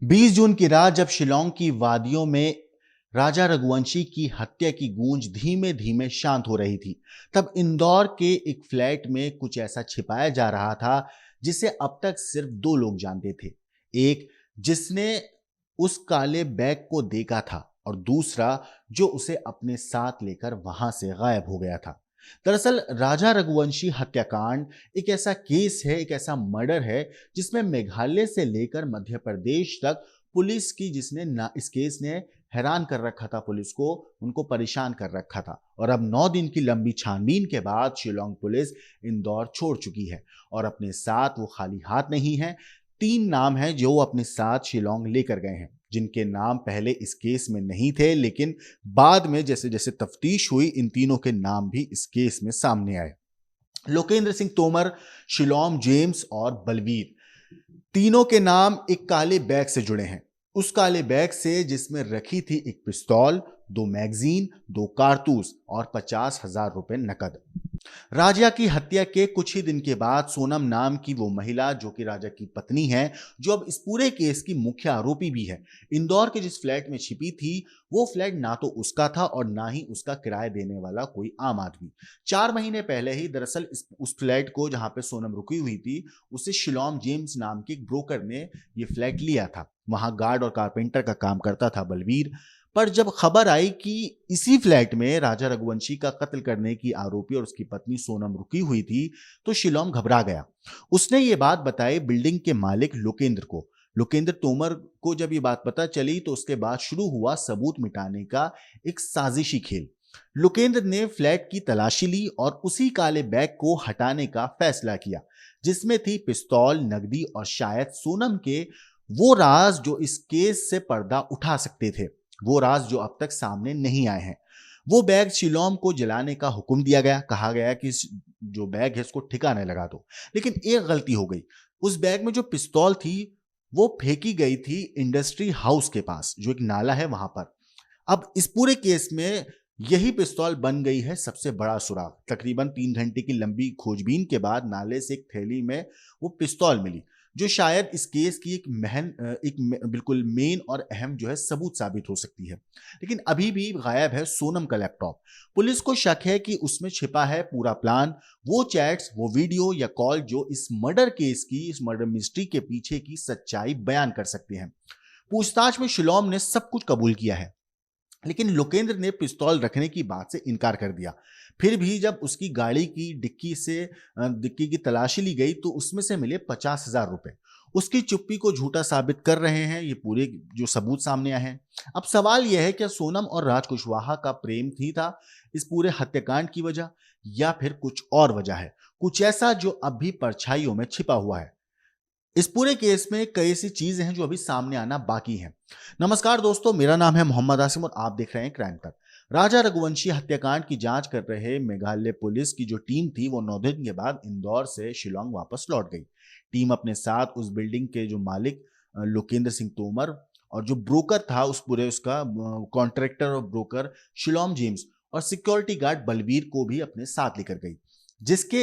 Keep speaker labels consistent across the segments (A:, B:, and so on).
A: 20 जून की रात जब शिलोंग की वादियों में राजा रघुवंशी की हत्या की गूंज धीमे धीमे शांत हो रही थी, तब इंदौर के एक फ्लैट में कुछ ऐसा छिपाया जा रहा था जिसे अब तक सिर्फ दो लोग जानते थे। एक जिसने उस काले बैग को देखा था और दूसरा जो उसे अपने साथ लेकर वहां से गायब हो गया था। दरअसल राजा रघुवंशी हत्याकांड एक ऐसा केस है, एक ऐसा मर्डर है जिसमें मेघालय से लेकर मध्य प्रदेश तक पुलिस की जिसने ना इस केस ने हैरान कर रखा था, पुलिस को उनको परेशान कर रखा था। और अब 9 दिन की लंबी छानबीन के बाद शिलोंग पुलिस इंदौर छोड़ चुकी है और अपने साथ वो खाली हाथ नहीं है। 3 नाम हैं जो वो अपने साथ शिलोंग लेकर गए हैं, जिनके नाम पहले इस केस में नहीं थे, लेकिन बाद में जैसे जैसे तफ्तीश हुई इन तीनों के नाम भी इस केस में सामने आए। लोकेंद्र सिंह तोमर, शिलोम जेम्स और बलवीर, तीनों के नाम एक काले बैग से जुड़े हैं। उस काले बैग से जिसमें रखी थी एक पिस्तौल, 2 मैगजीन, 2 कारतूस और 50,000 रुपए नकद। राजा की हत्या के कुछ ही दिन के बाद सोनम नाम की वो महिला, जो कि राजा की पत्नी है, जो अब इस पूरे केस की मुख्य आरोपी भी है, इंदौर के जिस फ्लैट में छिपी थी, वो फ्लैट ना तो उसका था और ना ही उसका किराया देने वाला कोई आम आदमी। 4 महीने पहले ही दरअसल उस फ्लैट को जहां पे सोनम रुकी हुई थी, उसे शिलोम जेम्स नाम के एक ब्रोकर ने ये फ्लैट लिया था। वहां गार्ड और कारपेंटर का काम करता था बलवीर। पर जब खबर आई कि इसी फ्लैट में राजा रघुवंशी का कत्ल करने की आरोपी और उसकी पत्नी सोनम रुकी हुई थी, तो शिलोम घबरा गया। उसने ये बात बताई बिल्डिंग के मालिक लोकेंद्र को। लोकेंद्र तोमर को जब ये बात पता चली तो उसके बाद शुरू हुआ सबूत मिटाने का एक साजिशी खेल। लोकेंद्र ने फ्लैट की तलाशी ली और उसी काले बैग को हटाने का फैसला किया, जिसमें थी पिस्तौल, नकदी और शायद सोनम के वो राज जो इस केस से पर्दा उठा सकते थे, वो राज जो अब तक सामने नहीं आए हैं। वो बैग शिलोम को जलाने का हुक्म दिया गया, कहा गया कि जो बैग है इसको ठिकाने लगा दो। लेकिन एक गलती हो गई। उस बैग में जो पिस्तौल थी वो फेंकी गई थी इंडस्ट्री हाउस के पास, जो एक नाला है वहां पर। अब इस पूरे केस में यही पिस्तौल बन गई है सबसे बड़ा सुराग। तकरीबन 3 घंटे की लंबी खोजबीन के बाद नाले से एक थैली में वो पिस्तौल मिली, जो शायद इस केस की बिल्कुल मेन और अहम जो है सबूत साबित हो सकती है। लेकिन अभी भी गायब है सोनम का लैपटॉप। पुलिस को शक है कि उसमें छिपा है पूरा प्लान, वो चैट्स, वो वीडियो या कॉल जो इस मर्डर केस की, इस मर्डर मिस्ट्री के पीछे की सच्चाई बयान कर सकते हैं। पूछताछ में शिलोम ने सब कुछ कबूल किया है, लेकिन लोकेंद्र ने पिस्तौल रखने की बात से इनकार कर दिया। फिर भी जब उसकी गाड़ी की डिक्की की तलाशी ली गई तो उसमें से मिले 50,000 रुपए। उसकी चुप्पी को झूठा साबित कर रहे हैं ये पूरे जो सबूत सामने आए हैं। अब सवाल यह है, क्या सोनम और राज कुशवाहा का प्रेम थी था इस पूरे हत्याकांड की वजह, या फिर कुछ और वजह है, कुछ ऐसा जो अब भी परछाइयों में छिपा हुआ है। इस पूरे केस में कई ऐसी चीजें हैं जो अभी सामने आना बाकी हैं। नमस्कार दोस्तों, मेरा नाम है मोहम्मद आसिम और आप देख रहे हैं क्राइम तक। राजा रघुवंशी हत्याकांड की जांच कर रहे मेघालय पुलिस की जो टीम थी वो 9 दिन के बाद इंदौर से शिलोंग वापस लौट गई। टीम अपने साथ उस बिल्डिंग के जो मालिक लोकेंद्र सिंह तोमर और जो ब्रोकर था उस पूरे उसका कॉन्ट्रैक्टर और ब्रोकर शिलोम जेम्स और सिक्योरिटी गार्ड बलवीर को भी अपने साथ लेकर गई, जिसके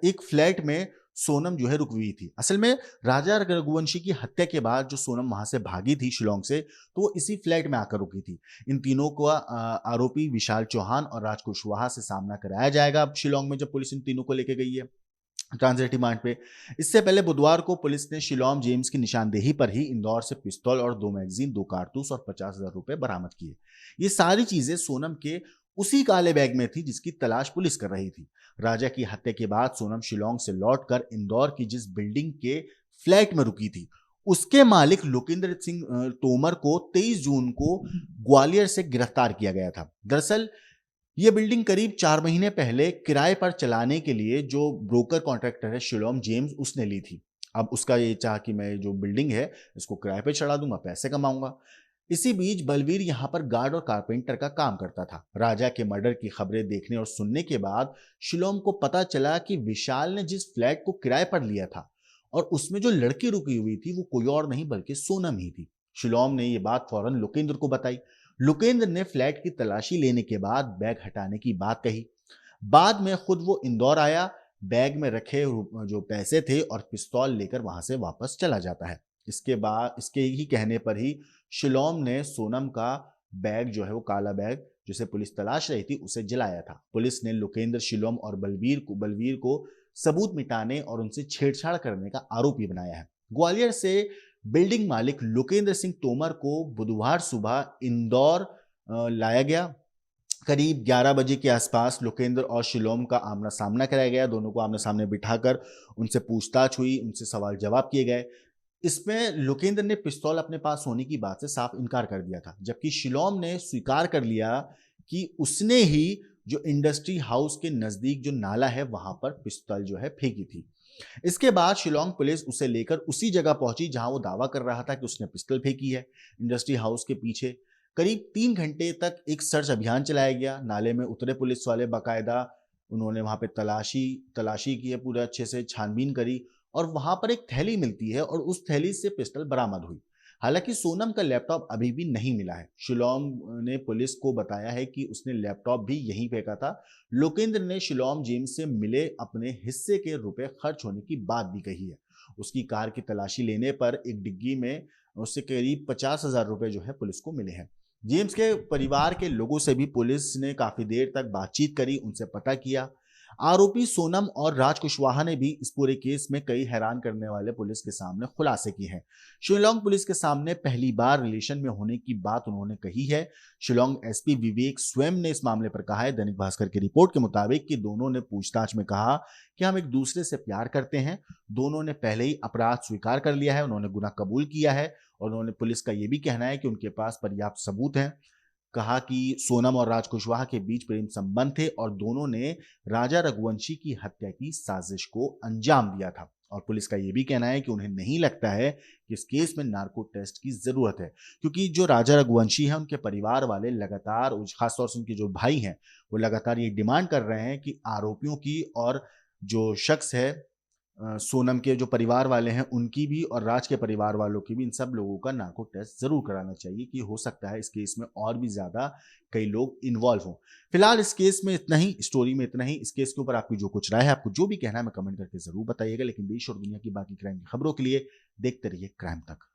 A: एक फ्लैट में सोनम जो है रुक हुई थी। असल में राजा रघुवंशी की हत्या के बाद जो सोनम वहां से भागी थी शिलोंग से, तो वो इसी फ्लैट में आकर रुकी थी। इन तीनों को आरोपी विशाल चौहान और राज कुशवाहा से सामना कराया जाएगा अब शिलोंग में, जब पुलिस इन तीनों को लेके गई है ट्रांजिट रिमांड पे। इससे पहले बुधवार को पुलिस ने शिलोम जेम्स की निशानदेही पर ही इंदौर से पिस्तौल और 2 मैगजीन, 2 कारतूस और 50,000 रुपए बरामद किए। ये सारी चीजें सोनम के उसी काले बैग में थी जिसकी तलाश पुलिस कर रही थी। राजा की हत्या के बाद सोनम शिलोंग से लौटकर इंदौर की जिस बिल्डिंग के फ्लैट में रुकी थी, उसके मालिक लोकेंद्र सिंह तोमर को 23 जून को ग्वालियर से गिरफ्तार किया गया था। दरअसल ये बिल्डिंग करीब 4 महीने पहले किराए पर चलाने के लिए जो ब्रोकर कॉन्ट्रैक्टर है शिलोम जेम्स, उसने ली थी। अब उसका ये चाह कि मैं जो बिल्डिंग है इसको किराए पे चढ़ा दूंगा, पैसे कमाऊंगा। इसी बीच बलवीर यहाँ पर गार्ड और कारपेंटर का काम करता था। राजा के मर्डर की खबरें देखने और सुनने के बाद शिलोम को पता चला कि विशाल ने जिस फ्लैट को किराए पर लिया था और उसमें जो लड़की रुकी हुई थी वो कोई और नहीं बल्कि सोनम ही थी। शिलोम ने ये बात फौरन लोकेंद्र को बताई। लोकेंद्र ने फ्लैट की तलाशी लेने के बाद बैग हटाने की बात कही। बाद में खुद वो इंदौर आया, बैग में रखे जो पैसे थे और पिस्तौल लेकर वहां से वापस चला जाता है। इसके ही कहने पर ही शिलोम ने सोनम का बैग जो है, वो काला बैग जिसे पुलिस तलाश रही थी, उसे जलाया था। पुलिस ने लोकेंद्र, शिलोम और बलवीर को सबूत मिटाने और उनसे छेड़छाड़ करने का आरोपी बनाया है। ग्वालियर से बिल्डिंग मालिक लोकेंद्र सिंह तोमर को बुधवार सुबह इंदौर लाया गया। करीब 11 बजे के आसपास लोकेंद्र और शिलोम का आमना सामना कराया गया। दोनों को आमने सामने बिठाकर उनसे पूछताछ हुई, उनसे सवाल जवाब किए गए। इसमें लोकेंद्र ने पिस्तौल अपने पास होने की बात से साफ इनकार कर दिया था, जबकि शिलोम ने स्वीकार कर लिया कि उसने ही जो इंडस्ट्री हाउस के नजदीक जो नाला है वहां पर पिस्तौल जो है फेंकी थी। इसके बाद शिलोंग पुलिस उसे लेकर उसी जगह पहुंची जहां वो दावा कर रहा था कि उसने पिस्तौल फेंकी है, इंडस्ट्री हाउस के पीछे। करीब 3 घंटे तक एक सर्च अभियान चलाया गया। नाले में उतरे पुलिस वाले बाकायदा, उन्होंने वहां पे तलाशी की है, पूरे अच्छे से छानबीन करी और वहां पर एक थैली मिलती है और उस थैली से पिस्टल बरामद हुई। हालांकि सोनम का लैपटॉप अभी भी नहीं मिला है। शिलोम ने पुलिस को बताया है कि उसने लैपटॉप भी यहीं फेंका था। लोकेंद्र ने शिलोम जेम्स से मिले अपने हिस्से के रुपए खर्च होने की बात भी कही है। उसकी कार की तलाशी लेने पर एक डिग्गी में उससे करीब 50,000 रुपए जो है पुलिस को मिले हैं। जेम्स के परिवार के लोगों से भी पुलिस ने काफी देर तक बातचीत करी, उनसे पता किया। आरोपी सोनम और राज कुशवाहा ने भी इस पूरे केस में कई हैरान करने वाले पुलिस के सामने खुलासे किए हैं। शिलोंग पुलिस के सामने पहली बार रिलेशन में होने की बात उन्होंने कही है। शिलोंग एसपी विवेक स्वयं ने इस मामले पर कहा है, दैनिक भास्कर की रिपोर्ट के मुताबिक, कि दोनों ने पूछताछ में कहा कि हम एक दूसरे से प्यार करते हैं। दोनों ने पहले ही अपराध स्वीकार कर लिया है, उन्होंने गुनाह कबूल किया है और उन्होंने पुलिस का यह भी कहना है कि उनके पास पर्याप्त सबूत हैं। कहा कि सोनम और राज कुशवाहा के बीच प्रेम संबंध थे और दोनों ने राजा रघुवंशी की हत्या की साजिश को अंजाम दिया था। और पुलिस का यह भी कहना है कि उन्हें नहीं लगता है कि इस केस में नार्को टेस्ट की जरूरत है, क्योंकि जो राजा रघुवंशी हैं उनके परिवार वाले लगातार, खासतौर से उनके जो भाई हैं, वो लगातार ये डिमांड कर रहे हैं कि आरोपियों की और जो शख्स है सोनम के जो परिवार वाले हैं उनकी भी और राज के परिवार वालों की भी, इन सब लोगों का नार्को टेस्ट जरूर कराना चाहिए, कि हो सकता है इस केस में और भी ज्यादा कई लोग इन्वॉल्व हों। फिलहाल इस केस में इतना ही, स्टोरी में इतना ही। इस केस के ऊपर आपकी जो कुछ राय है, आपको जो भी कहना है, मैं कमेंट करके जरूर बताइएगा। लेकिन देश और दुनिया की बाकी क्राइम की खबरों के लिए देखते रहिए क्राइम तक।